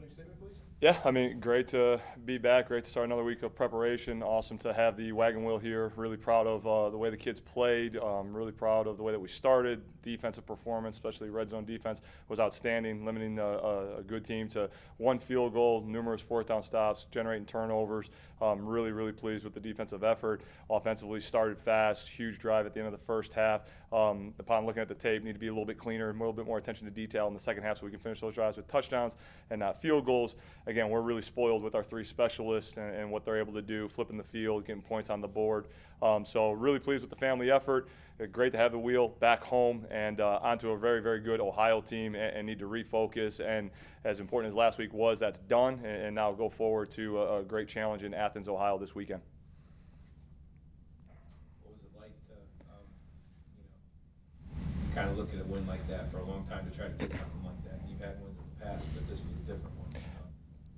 opening statement, please. Yeah, I mean, great to be back. Great to start another week of preparation. Awesome to have the wagon wheel here. Really proud of the way the kids played. Really proud of the way that we started. Defensive performance, especially red zone defense, was outstanding, limiting a good team to one field goal, numerous fourth down stops, generating turnovers. Really, really pleased with the defensive effort. Offensively, started fast, huge drive at the end of the first half. Upon looking at the tape, need to be a little bit cleaner and a little bit more attention to detail in the second half so we can finish those drives with touchdowns and not field goals. Again, we're really spoiled with our three specialists and what they're able to do, flipping the field, getting points on the board. So really pleased with the family effort. Great to have the wheel back home and onto a very, very good Ohio team and need to refocus. And as important as last week was, that's done. And now go forward to a great challenge in Athens, Ohio this weekend. What was it like to, kind of look at a win like that for a long time to try to get something like that? You've had wins in the past, but this was a different one.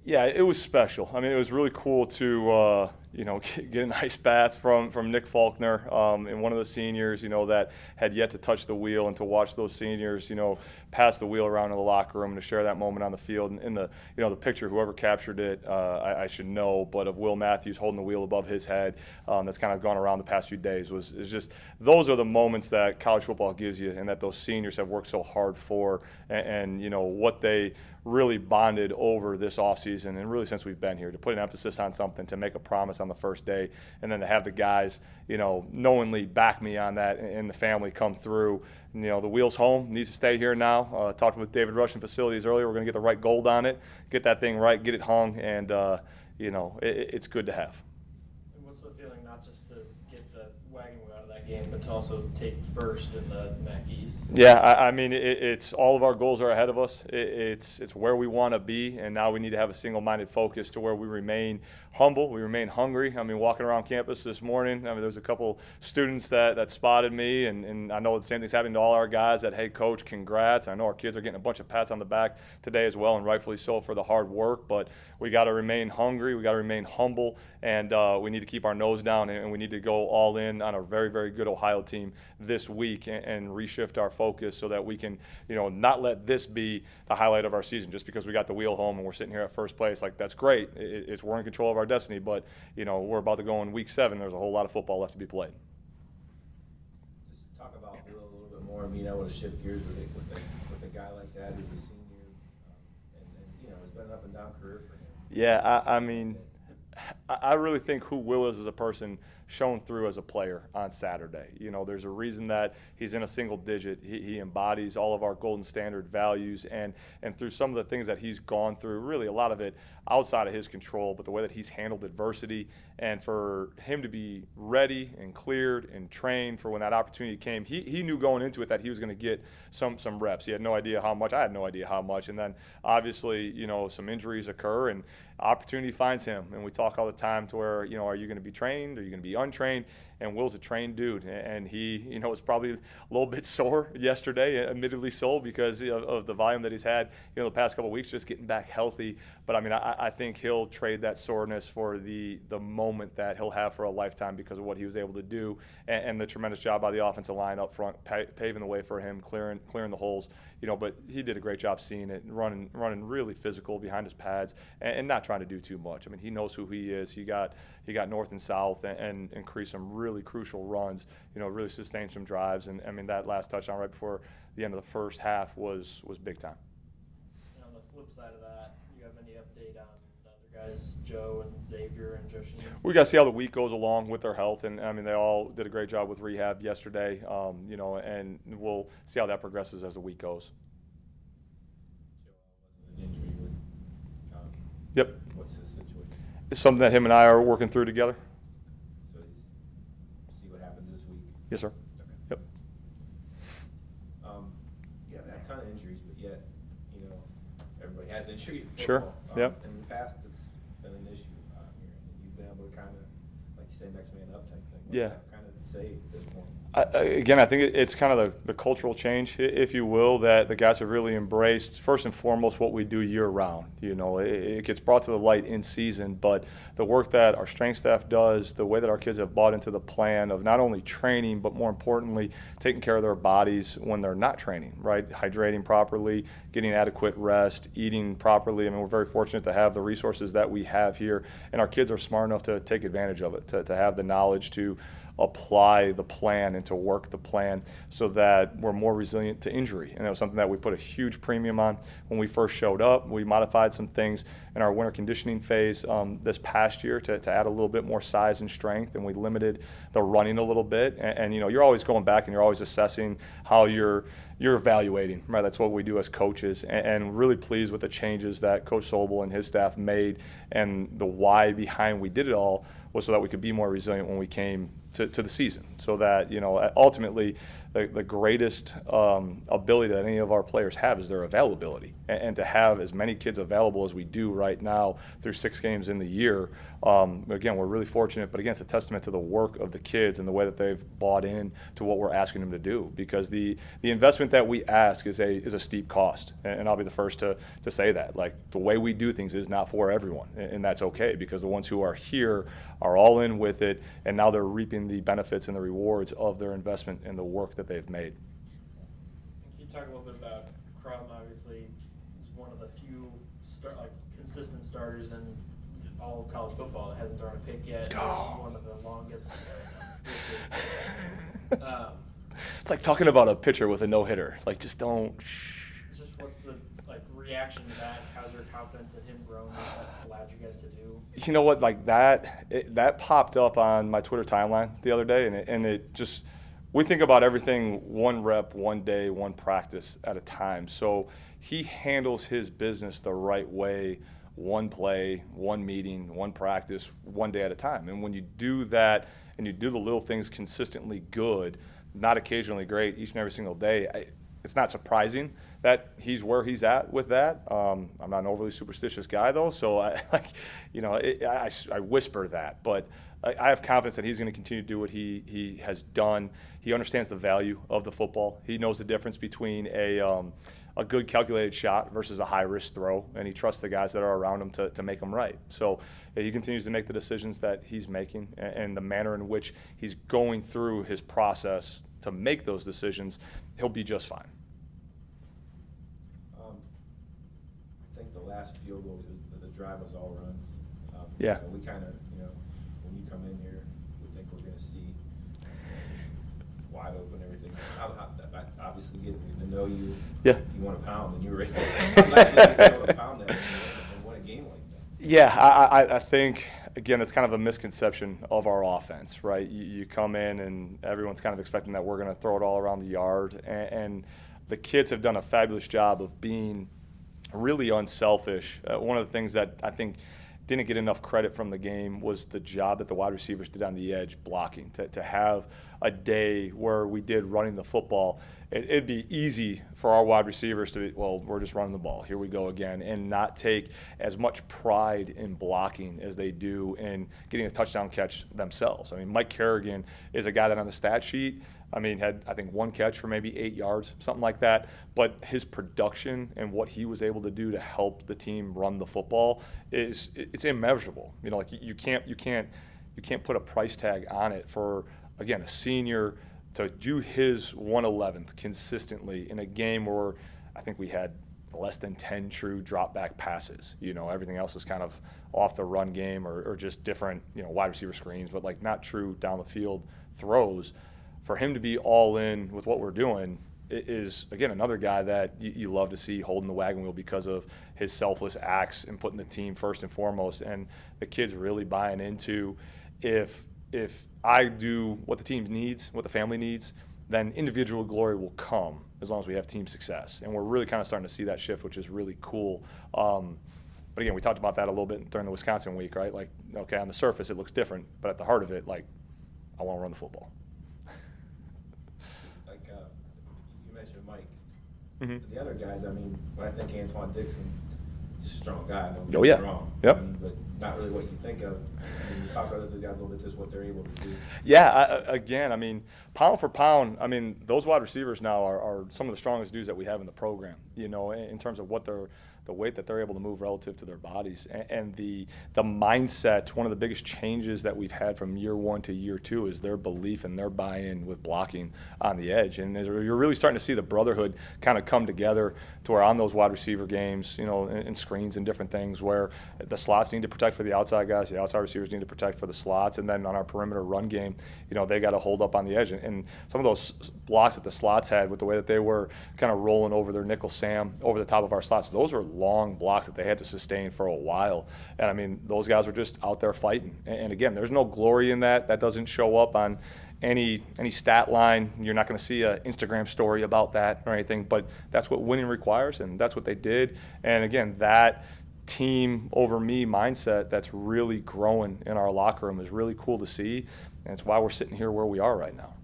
Yeah, it was special. I mean, it was really cool to get an ice bath from Nick Faulkner and one of the seniors, that had yet to touch the wheel, and to watch those seniors, pass the wheel around in the locker room and to share that moment on the field. And in the picture, whoever captured it, I should know, but of Will Matthews holding the wheel above his head, that's kind of gone around the past few days. Is just those are the moments that college football gives you, and that those seniors have worked so hard for, and what they really bonded over this offseason and really since we've been here, to put an emphasis on something, to make a promise on the first day, and then to have the guys, knowingly back me on that, and the family come through. And, the wheel's home, needs to stay here now. Talked with David Rush in facilities earlier. We're going to get the right gold on it, get that thing right, get it hung, and, it's good to have. And what's the feeling, not just to get the wagon wheel out of that game, but to also take first in the MAC East? Yeah, I mean, it's all of our goals are ahead of us. It's where we want to be, and now we need to have a single-minded focus to where we remain humble, we remain hungry. I mean, walking around campus this morning, there was a couple students that spotted me, and I know the same thing's happening to all our guys that, hey, coach, congrats. I know our kids are getting a bunch of pats on the back today as well, and rightfully so for the hard work, but we got to remain hungry, we got to remain humble, and we need to keep our nose down, and we need to go all in on a very, very good Ohio team this week and reshift our focus so that we can, not let this be the highlight of our season just because we got the wheel home and we're sitting here at first place. Like, that's great. We're in control of our destiny, but, we're about to go in week 7. There's a whole lot of football left to be played. Just talk about Will a little bit more, being able to shift gears with a guy like that who's a senior, and it's been an up and down career for him. Yeah, I mean, I really think who Will is as a person shown through as a player on Saturday. There's a reason that he's in a single digit. He embodies all of our golden standard values, and through some of the things that he's gone through, really a lot of it outside of his control, but the way that he's handled adversity, and for him to be ready and cleared and trained for when that opportunity came, he knew going into it that he was going to get some reps. He had no idea how much. I had no idea how much. And then obviously, some injuries occur and opportunity finds him. And we talk all the time to where, are you going to be trained? Are you going to be untrained? And Will's a trained dude, and he, was probably a little bit sore yesterday, admittedly so, because of the volume that he's had, the past couple of weeks, just getting back healthy. But I mean, I think he'll trade that soreness for the moment that he'll have for a lifetime because of what he was able to do, and the tremendous job by the offensive line up front, paving the way for him, clearing the holes. But he did a great job seeing it, running really physical behind his pads, and not trying to do too much. I mean, he knows who he is. He got north and south and increased some really crucial runs. Really sustained some drives, and I mean that last touchdown right before the end of the first half was big time. And on the flip side of that, do you have any update on the other guys, Joe and Xavier and Joshin? We got to see how the week goes along with their health, and I mean they all did a great job with rehab yesterday. And we'll see how that progresses as the week goes. Joe was an injury with. Yep. What's his situation? It's something that him and I are working through together. So see what happens this week. Yes, sir. Okay. Yep. Yeah, a ton of injuries, but yet, everybody has injuries in Sure. football. Yep. In the past, it's been an issue here, and you've been able to kind of, like you say, next man up type thing. What's Yeah. that kind of say at this point? Again, I think it's kind of the cultural change, if you will, that the guys have really embraced. First and foremost, what we do year round. You know, it gets brought to the light in season, but the work that our strength staff does, the way that our kids have bought into the plan of not only training, but more importantly, taking care of their bodies when they're not training, right? Hydrating properly, getting adequate rest, eating properly. I mean, we're very fortunate to have the resources that we have here, and our kids are smart enough to take advantage of it, to have the knowledge to apply the plan and to work the plan so that we're more resilient to injury. And that was something that we put a huge premium on when we first showed up. We modified some things in our winter conditioning phase this past year to add a little bit more size and strength, and we limited the running a little bit. And you know, you're always going back and you're always assessing how you're evaluating, right? That's what we do as coaches, and really pleased with the changes that Coach Sobel and his staff made, and the why behind we did it all was so that we could be more resilient when we came to the season, so that, you know, ultimately the greatest ability that any of our players have is their availability, and to have as many kids available as we do right now through 6 games in the year. Again, we're really fortunate, but again, it's a testament to the work of the kids and the way that they've bought in to what we're asking them to do, because the investment that we ask is a steep cost, and I'll be the first to say that. Like, the way we do things is not for everyone, and that's okay, because the ones who are here are all in with it, and now they're reaping the benefits and the rewards of their investment and the work that they've made. Can you talk a little bit about Crum? Obviously, he's one of the few consistent starters in all of college football that hasn't thrown a pick yet. Oh. One of the longest. It's like talking about a pitcher with a no-hitter. Like, just don't. Just what's the reaction to that? How's your confidence in him growing? What's that allowed you guys to do? You know what, like that popped up on my Twitter timeline the other day, and it just, we think about everything one rep, one day, one practice at a time. So he handles his business the right way, one play, one meeting, one practice, one day at a time. And when you do that and you do the little things consistently good, not occasionally great, each and every single day, it's not surprising that he's where he's at with that. I'm not an overly superstitious guy, though, so I whisper that. But I have confidence that he's going to continue to do what he has done. He understands the value of the football. He knows the difference between a good calculated shot versus a high-risk throw, and he trusts the guys that are around him to make them right. So he continues to make the decisions that he's making, and the manner in which he's going through his process to make those decisions, he'll be just fine. I think the last field goal, the drive was all runs. Yeah. We kind of, when you come in here, we think we're going to see wide open everything. Obviously, getting to know you, Yeah. You want to pound, and you were able to pound that and win a game like that. Yeah, I think, again, it's kind of a misconception of our offense, right? You come in and everyone's kind of expecting that we're going to throw it all around the yard, and the kids have done a fabulous job of being really unselfish. One of the things that I think didn't get enough credit from the game was the job that the wide receivers did on the edge blocking. To have a day where we did running the football, it'd be easy for our wide receivers to be, well, we're just running the ball, here we go again, and not take as much pride in blocking as they do in getting a touchdown catch themselves. I mean, Mike Kerrigan is a guy that on the stat sheet, had, I think, 1 catch for maybe 8 yards, something like that. But his production and what he was able to do to help the team run the football it's immeasurable. Like you can't put a price tag on it for, again, a senior to do his 1/11th consistently in a game where I think we had less than 10 true drop back passes. Everything else is kind of off the run game or just different, wide receiver screens, but like not true down the field throws. For him to be all in with what we're doing is, again, another guy that you love to see holding the wagon wheel because of his selfless acts and putting the team first and foremost. And the kids really buying into, if I do what the team needs, what the family needs, then individual glory will come as long as we have team success. And we're really kind of starting to see that shift, which is really cool. But again, we talked about that a little bit during the Wisconsin week, right? Like, okay, on the surface it looks different, but at the heart of it, like, I want to run the football. You mentioned Mike. Mm-hmm. The other guys, when I think Antoine Dixon, he's a strong guy. Don't Oh, get yeah. me wrong. Yep. I mean, but not really what you think of. I mean, you talk about those guys a little bit, just what they're able to do. Yeah, again, I mean, pound for pound, I mean, those wide receivers now are some of the strongest dudes that we have in the program, you know, in terms of what they're, the weight that they're able to move relative to their bodies. And the mindset, one of the biggest changes that we've had from year one to year two is their belief and their buy-in with blocking on the edge. And you're really starting to see the brotherhood kind of come together to where on those wide receiver games, you know, and screens and different things where the slots need to protect for the outside guys, the outside receivers need to protect for the slots, and then on our perimeter run game, you know, they got to hold up on the edge. And some of those blocks that the slots had with the way that they were kind of rolling over their nickel Sam over the top of our slots, those are long blocks that they had to sustain for a while. And I mean, those guys were just out there fighting. And again, there's no glory in that. That doesn't show up on any stat line. You're not going to see an Instagram story about that or anything, but that's what winning requires, and that's what they did. And again, that team over me mindset that's really growing in our locker room is really cool to see, and it's why we're sitting here where we are right now.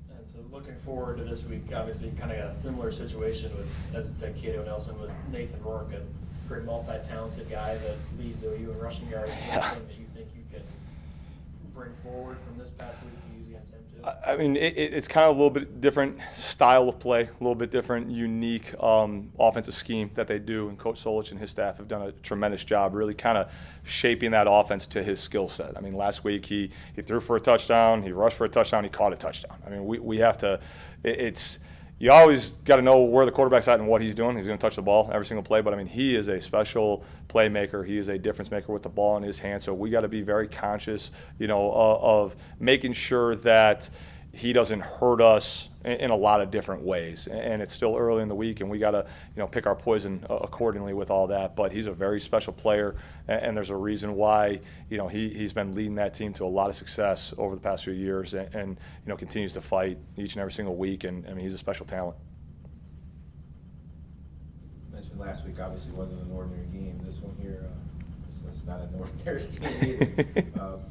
And so looking forward to this week, obviously you kind of got a similar situation with, as to Cato Nelson, with Nathan Rourke, a pretty multi-talented guy that leads OU in rushing yards. Anything that you think you can bring forward from this past week to use against him too? I mean, it's kind of a little bit different style of play, a little bit different, unique offensive scheme that they do. And Coach Solich and his staff have done a tremendous job really kind of shaping that offense to his skill set. I mean, last week he threw for a touchdown, he rushed for a touchdown, he caught a touchdown. I mean, we have to you always got to know where the quarterback's at and what he's doing. He's going to touch the ball every single play, but I mean, he is a special playmaker. He is a difference maker with the ball in his hand. So we got to be very conscious, you know, of making sure that he doesn't hurt us in a lot of different ways. And it's still early in the week, and we got to, you know, pick our poison accordingly with all that. But he's a very special player, and there's a reason why, you know, he's been leading that team to a lot of success over the past few years, and you know, continues to fight each and every single week. And I mean, he's a special talent. You mentioned last week obviously wasn't an ordinary game. This one here, it's not an ordinary game either. You know,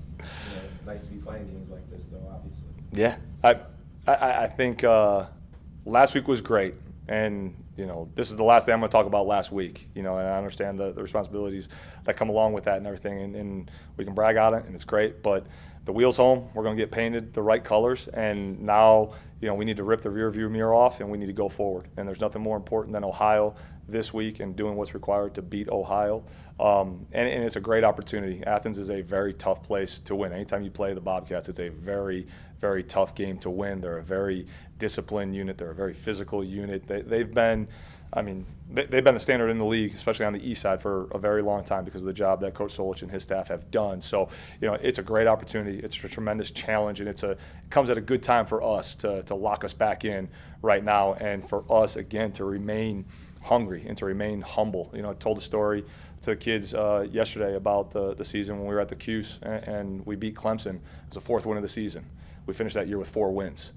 nice to be playing games like this, though, obviously. Yeah, I think last week was great, and you know, this is the last thing I'm going to talk about last week. You know, and I understand the responsibilities that come along with that and everything, and we can brag on it, and it's great. But the wheel's home. We're going to get painted the right colors, and now, you know, we need to rip the rear view mirror off, and we need to go forward. And there's nothing more important than Ohio this week and doing what's required to beat Ohio. And it's a great opportunity. Athens is a very tough place to win. Anytime you play the Bobcats, it's a very, very tough game to win. They're a very disciplined unit. They're a very physical unit. They've been the standard in the league, especially on the east side, for a very long time because of the job that Coach Solich and his staff have done. So, you know, it's a great opportunity. It's a tremendous challenge, and it comes at a good time for us to lock us back in right now, and for us, again, to remain hungry and to remain humble. You know, I told a story to the kids yesterday about the season when we were at the Cuse and we beat Clemson. It was the fourth win of the season. We finished that year with 4 wins.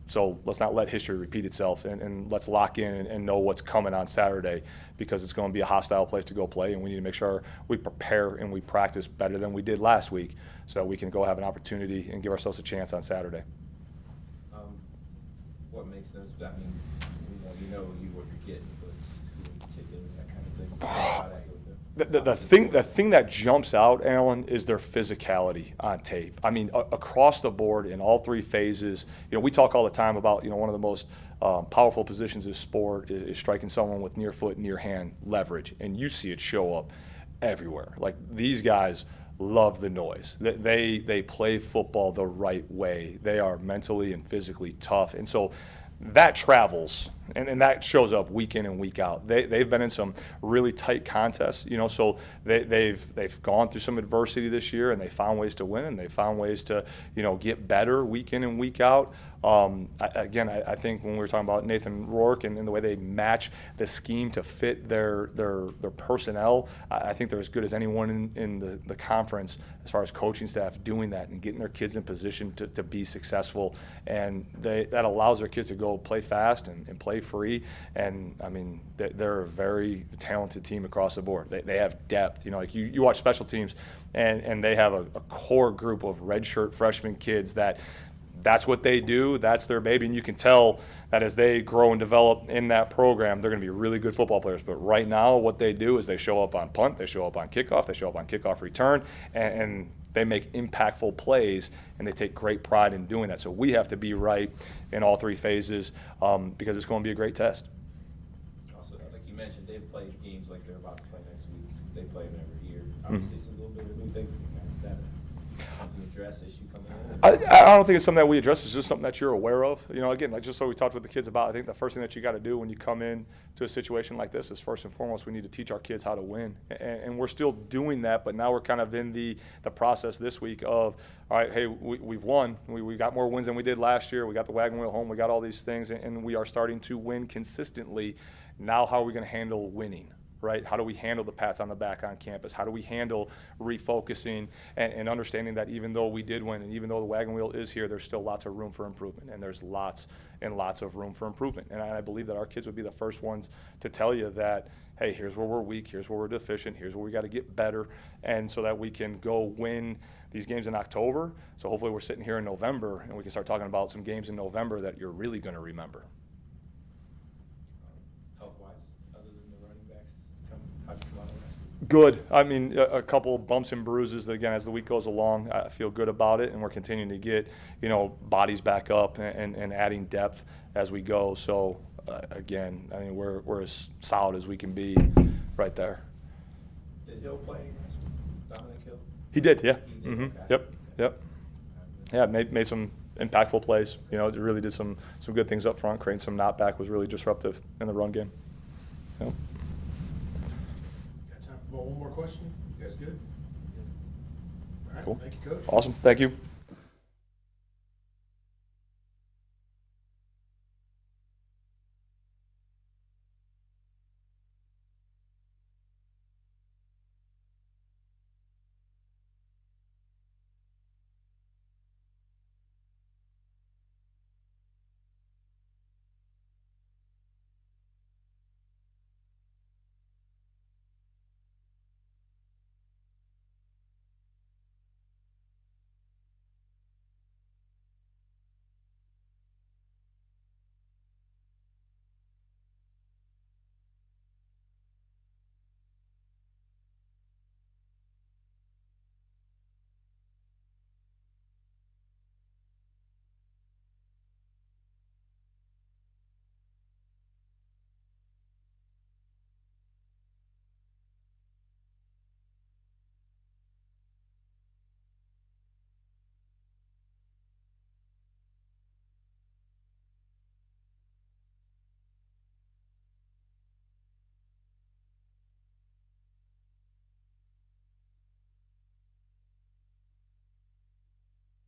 So let's not let history repeat itself, and let's lock in and know what's coming on Saturday, because it's going to be a hostile place to go play, and we need to make sure we prepare and we practice better than we did last week so that we can go have an opportunity and give ourselves a chance on Saturday. What makes them, I mean, you know what you're getting, but just who in particular, that kind of thing. How that The thing that jumps out, Alan, is their physicality on tape. I mean, across the board in all 3 phases. You know, we talk all the time about, you know, one of the most powerful positions in sport is striking someone with near foot, near hand leverage, and you see it show up everywhere. Like, these guys love the noise. They play football the right way. They are mentally and physically tough, and so that travels, and that shows up week in and week out. They've been in some really tight contests, you know, so they've gone through some adversity this year, and they found ways to win, and they found ways to, you know, get better week in and week out. I think when we were talking about Nathan Rourke and the way they match the scheme to fit their personnel, I think they're as good as anyone in the conference as far as coaching staff doing that and getting their kids in position to be successful. And that allows their kids to go play fast and play free. And, I mean, they're a very talented team across the board. They have depth. You know, like you watch special teams, and they have a core group of redshirt freshman kids that that's what they do. That's their baby. And you can tell that as they grow and develop in that program, they're going to be really good football players. But right now, what they do is they show up on punt, they show up on kickoff, they show up on kickoff return, and they make impactful plays, and they take great pride in doing that. So we have to be right in all three phases because it's going to be a great test. Also, like you mentioned, they've played games like they're about to play next week. They play them every year. Obviously, it's a little bit of a new thing for you guys. Is that something to address issue coming in? I don't think it's something that we address. It's just something that you're aware of. You know, again, like just so we talked with the kids about, I think the first thing that you got to do when you come in to a situation like this is first and foremost, we need to teach our kids how to win. And we're still doing that, but now we're kind of in the process this week of, all right, hey, we've won. We got more wins than we did last year. We got the wagon wheel home. We got all these things, and we are starting to win consistently. Now how are we going to handle winning? Right? How do we handle the pats on the back on campus? How do we handle refocusing and understanding that even though we did win and even though the wagon wheel is here, there's still lots of room for improvement, and there's lots and lots of room for improvement. And I believe that our kids would be the first ones to tell you that, hey, here's where we're weak, here's where we're deficient, here's where we got to get better, and so that we can go win these games in October. So hopefully we're sitting here in November and we can start talking about some games in November that you're really going to remember. Health-wise, other than the running backs, how'd you come out of last week? Good. I mean, a couple bumps and bruises that, again, as the week goes along, I feel good about it, and we're continuing to get, bodies back up and adding depth as we go. So, again, I mean, we're as solid as we can be right there. Did Hill play last week? Dominic Hill? He did, yeah. He did, okay. Yep. Yeah, made some impactful plays. Really did some good things up front. Creating some knockback, was really disruptive in the run game. Yep. Got time for one more question? You guys good? All right, Cool. thank you, Coach. Awesome. Thank you.